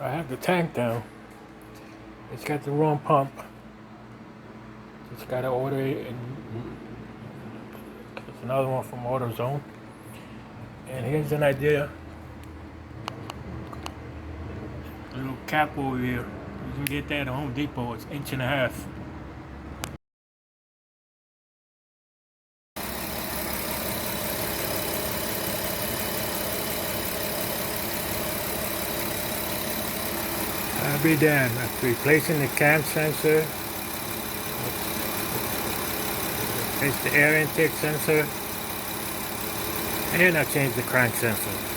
I have the tank down. It's got the wrong pump. Just gotta order it, and it's another one from AutoZone. And here's an idea. A little cap over here. You can get that at Home Depot. It's 1.5 inches. I'll be done. After replacing the cam sensor, replace the air intake sensor, and I'll change the crank sensor.